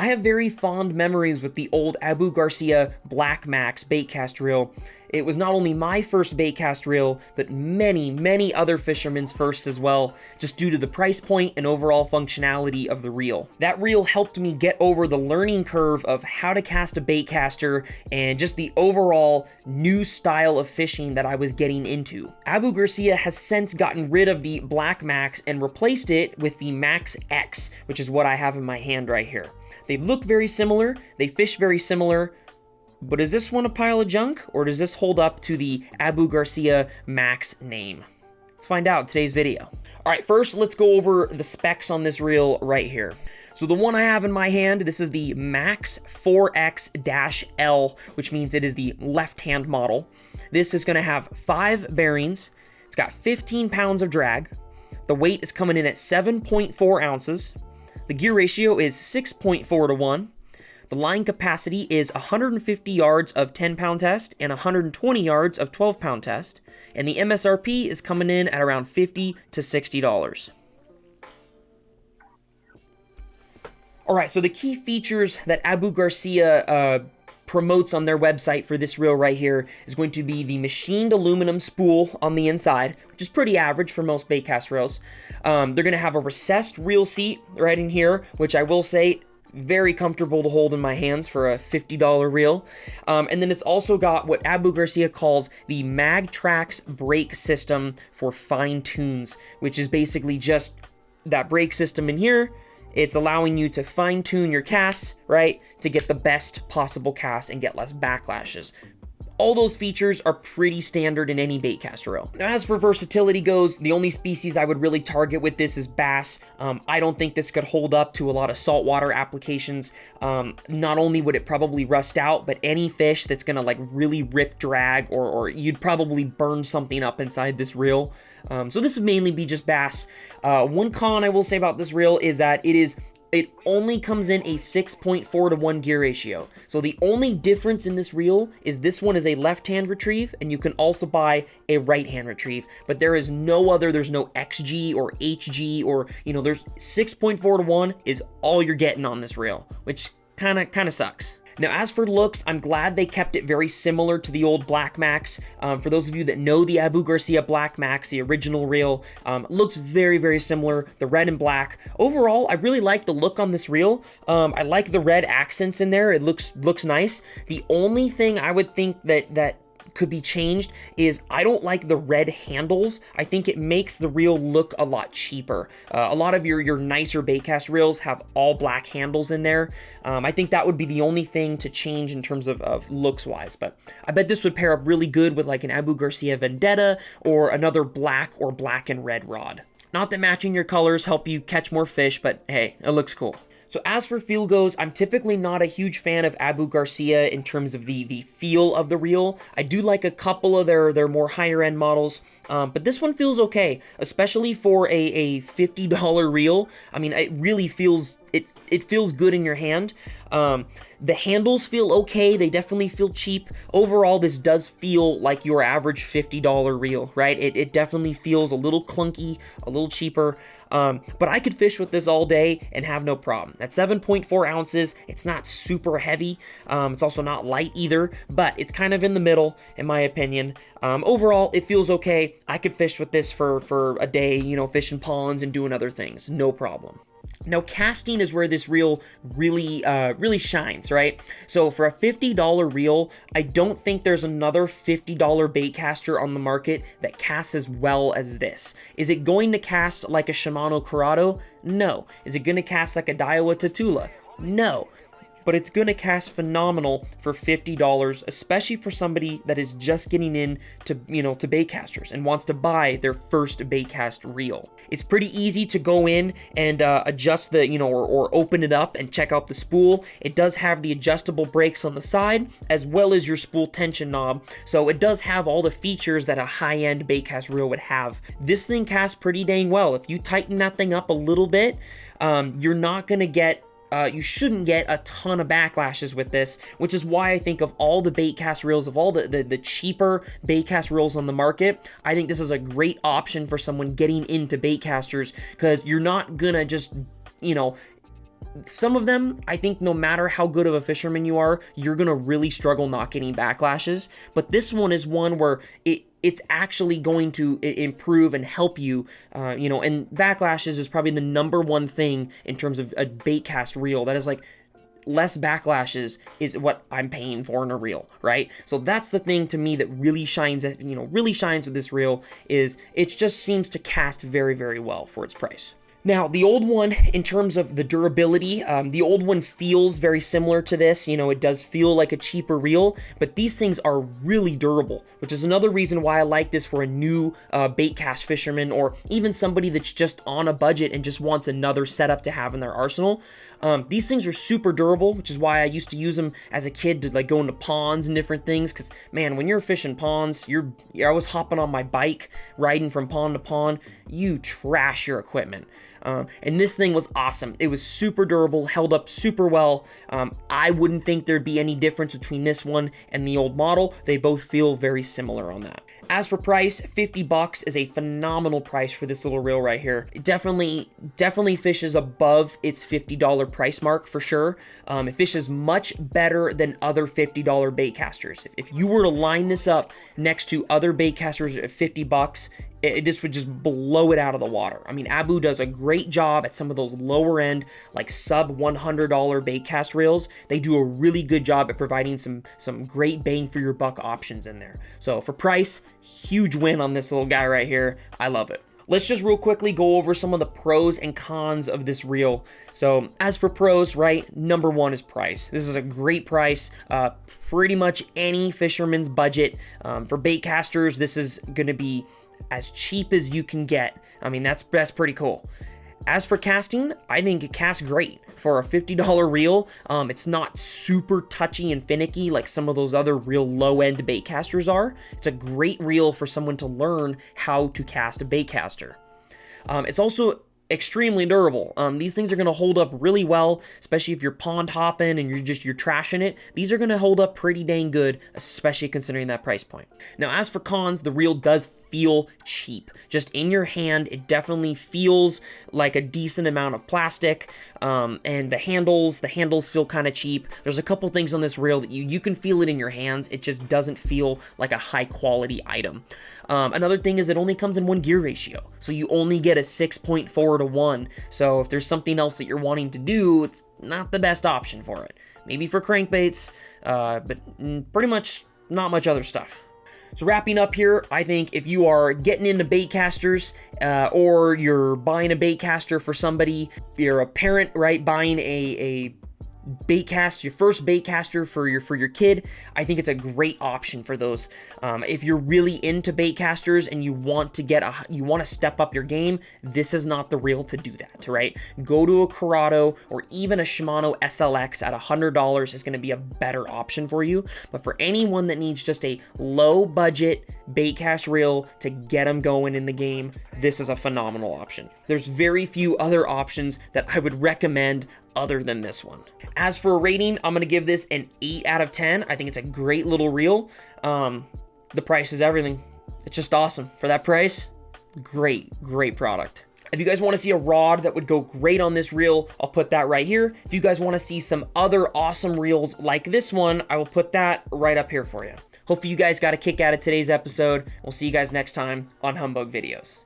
I have very fond memories with the old Abu Garcia Black Max baitcast reel. It was not only my first baitcast reel, but many other fishermen's first as well, just due to the price point and overall functionality of the reel. That reel helped me get over the learning curve of how to cast a baitcaster and just the overall new style of fishing that I was getting into. Abu Garcia has since gotten rid of the Black Max and replaced it with the Max X, which is what I have in my hand right here. They look very similar, they fish very similar, but is this one a pile of junk, or does this hold up to the Abu Garcia Max name? Let's find out in today's video. All right, first let's go over the specs on this reel right here. So the one I have in my hand, this is the Max 4X-L, which means it is the left-hand model. This is gonna have 5 bearings. It's got 15 pounds of drag. The weight is coming in at 7.4 ounces. The gear ratio is 6.4 to 1. The line capacity is 150 yards of 10-pound test and 120 yards of 12-pound test. And the MSRP is coming in at around $50 to $60. All right, so the key features that Abu Garcia promotes on their website for this reel right here is going to be the machined aluminum spool on the inside, which is pretty average for most baitcast reels. They're going to have a recessed reel seat right in here, which I will say, very comfortable to hold in my hands for a $50 reel. And then it's also got what Abu Garcia calls the MagTrax brake system for fine tunes, which is basically just that brake system in here. It's allowing you to fine tune your casts, right, to get the best possible cast and get less backlashes. All those features are pretty standard in any baitcast reel. Now, as for versatility goes, the only species I would really target with this is bass. I don't think this could hold up to a lot of saltwater applications. Not only would it probably rust out, but any fish that's gonna like really rip drag, or you'd probably burn something up inside this reel. So this would mainly be just bass. One con I will say about this reel is that it only comes in a 6.4 to 1 gear ratio. So the only difference in this reel is this one is a left-hand retrieve, and you can also buy a right-hand retrieve. But there's no XG or HG, or, there's 6.4 to 1 is all you're getting on this reel, which kind of sucks. Now, as for looks, I'm glad they kept it very similar to the old Black Max. For those of you that know the Abu Garcia Black Max, the original reel, looks very similar, the red and black. Overall, I really like the look on this reel. I like the red accents in there. It looks nice. The only thing I would think that could be changed is I don't like the red handles. I think it makes the reel look a lot cheaper. A lot of your nicer baitcast reels have all black handles in there. I think that would be the only thing to change in terms of looks wise, but I bet this would pair up really good with like an Abu Garcia Vendetta or another black or black and red rod. Not that matching your colors help you catch more fish, but hey, it looks cool. So as for feel goes, I'm typically not a huge fan of Abu Garcia in terms of the feel of the reel. I do like a couple of their more higher end models, but this one feels okay, especially for a $50 reel. I mean, it really feels, it feels good in your hand. The handles feel okay. They definitely feel cheap. Overall, this does feel like your average $50 reel, right? It definitely feels a little clunky, a little cheaper. But I could fish with this all day and have no problem. At 7.4 ounces, it's not super heavy. It's also not light either, but it's kind of in the middle, in my opinion. Overall, it feels okay. I could fish with this for a day, fishing ponds and doing other things, no problem. Now, casting is where this reel really shines, right? So for a $50 reel, I don't think there's another $50 baitcaster on the market that casts as well as this. Is it going to cast like a Shimano Curado? No. Is it going to cast like a Daiwa Tatula? No. But it's going to cast phenomenal for $50, especially for somebody that is just getting in to baitcasters and wants to buy their first baitcast reel. It's pretty easy to go in and adjust the, or open it up and check out the spool. It does have the adjustable brakes on the side, as well as your spool tension knob. So it does have all the features that a high-end baitcast reel would have. This thing casts pretty dang well. If you tighten that thing up a little bit, you're not going to get you shouldn't get a ton of backlashes with this, which is why I think of all the baitcast reels, of all the cheaper baitcast reels on the market, I think this is a great option for someone getting into baitcasters, because you're not gonna just, some of them, I think no matter how good of a fisherman you are, you're gonna really struggle not getting backlashes. But this one is one where it's actually going to improve and help you, you know, and backlashes is probably the #1 thing in terms of a bait cast reel. That is like, less backlashes is what I'm paying for in a reel, right? So that's the thing to me that really shines, you know, really shines with this reel, is it just seems to cast very, very well for its price. Now, the old one, in terms of the durability, the old one feels very similar to this. You know, it does feel like a cheaper reel, but these things are really durable, which is another reason why I like this for a new bait cast fisherman, or even somebody that's just on a budget and just wants another setup to have in their arsenal. These things are super durable, which is why I used to use them as a kid to like go into ponds and different things, because man, when you're fishing ponds, I was hopping on my bike, riding from pond to pond, you trash your equipment. And this thing was awesome. It was super durable, held up super well. I wouldn't think there'd be any difference between this one and the old model. They both feel very similar on that. As for price, $50 is a phenomenal price for this little reel right here. It definitely fishes above its $50 price mark for sure. It fishes much better than other $50 bait casters. If you were to line this up next to other bait casters at $50, this would just blow it out of the water. I mean, Abu does a great job at some of those lower end, like sub $100 bait cast reels. They do a really good job at providing some great bang for your buck options in there. So for price, huge win on this little guy right here. I love it. Let's just real quickly go over some of the pros and cons of this reel. So as for pros, right, #1 is price. This is a great price, pretty much any fisherman's budget. For bait casters, this is gonna be as cheap as you can get. I mean, that's pretty cool. As for casting, I think it casts great. For a $50 reel, it's not super touchy and finicky like some of those other real low-end bait casters are. It's a great reel for someone to learn how to cast a bait caster. It's also extremely durable. These things are going to hold up really well, especially if you're pond hopping and you're trashing it. These are going to hold up pretty dang good, especially considering that price point. Now, as for cons, the reel does feel cheap. Just in your hand, it definitely feels like a decent amount of plastic, and the handles feel kind of cheap. There's a couple things on this reel that you can feel it in your hands. It just doesn't feel like a high quality item. Another thing is it only comes in 1 gear ratio, so you only get a 6.4:1. So if there's something else that you're wanting to do, it's not the best option for it. Maybe for crankbaits, but pretty much not much other stuff. So wrapping up here, I think if you are getting into bait casters, or you're buying a bait caster for somebody, if you're a parent, right, buying a bait cast, your first bait caster for your kid, I think it's a great option for those. If you're really into bait casters and you want to step up your game, this is not the reel to do that, right? Go to a Corrado or even a Shimano SLX at $100 is going to be a better option for you. But for anyone that needs just a low budget bait cast reel to get them going in the game, this is a phenomenal option. There's very few other options that I would recommend other than this one. As for a rating, I'm going to give this an 8 out of 10. I think it's a great little reel. The price is everything. It's just awesome. For that price, great product. If you guys want to see a rod that would go great on this reel, I'll put that right here. If you guys want to see some other awesome reels like this one, I will put that right up here for you. Hopefully you guys got a kick out of today's episode. We'll see you guys next time on Humbug Videos.